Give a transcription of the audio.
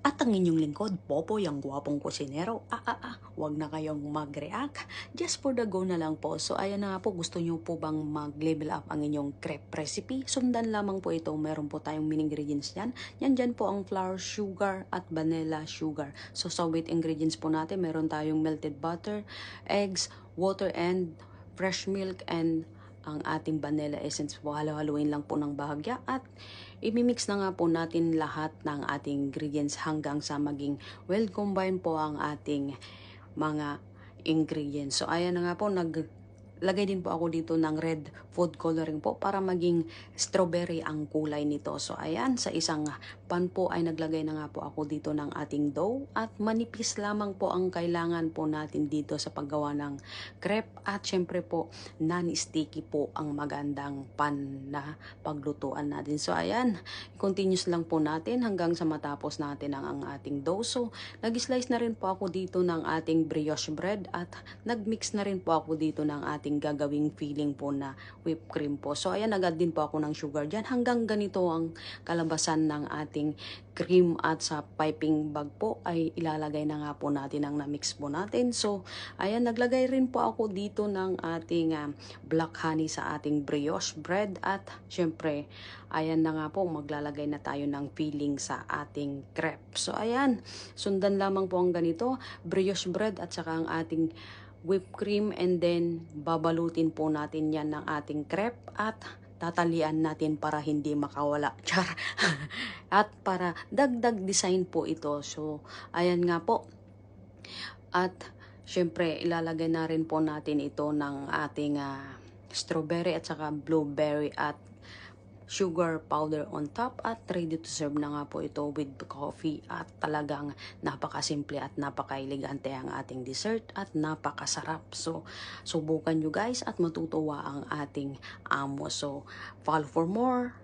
At ang inyong lingkod, Popoy, ang gwapong kusinero. Wag na kayong mag-react. Just for the go na lang po. So ayan na nga po, gusto nyo po bang mag-level up ang inyong crepe recipe? Sundan lamang po ito. Meron po tayong main ingredients dyan. Yan dyan po ang flour, sugar, at vanilla sugar. So sa with ingredients po natin, meron tayong melted butter, eggs, water, and fresh milk, and ang ating vanilla essence po. Halo-haluin lang po ng bahagya at imimix na nga po natin lahat ng ating ingredients hanggang sa maging well combined po ang ating mga ingredients. So ayan na nga po, naglagay din po ako dito ng red food coloring po para maging strawberry ang kulay nito. So ayan, sa isang pan po ay naglagay na nga po ako dito ng ating dough at manipis lamang po ang kailangan po natin dito sa paggawa ng crepe at syempre po non-sticky po ang magandang pan na paglutuan natin. So ayan, continuous lang po natin hanggang sa matapos natin ang ating dough. So nag-slice na rin po ako dito ng ating brioche bread at nag-mix na rin po ako dito ng ating gagawing filling po na whipped cream po. So ayan, nag-add din po ako ng sugar dyan hanggang ganito ang kalabasan ng ating cream at sa piping bag po ay ilalagay na nga po natin ang na-mix po natin. So ayan, naglagay rin po ako dito ng ating black honey sa ating brioche bread at syempre ayan na nga po, maglalagay na tayo ng filling sa ating crepe. So ayan, sundan lamang po ang ganito, brioche bread at saka ang ating whipped cream, and then babalutin po natin yan ng ating crepe at tatalian natin para hindi makawala. Char. At para dagdag design po ito. So ayan nga po. At syempre ilalagay na rin po natin ito ng ating strawberry at saka blueberry at sugar powder on top at ready to serve na nga po ito with coffee at talagang napakasimple at napaka-elegante ang ating dessert at napakasarap. So subukan nyo guys at matutuwa ang ating amo. So follow for more.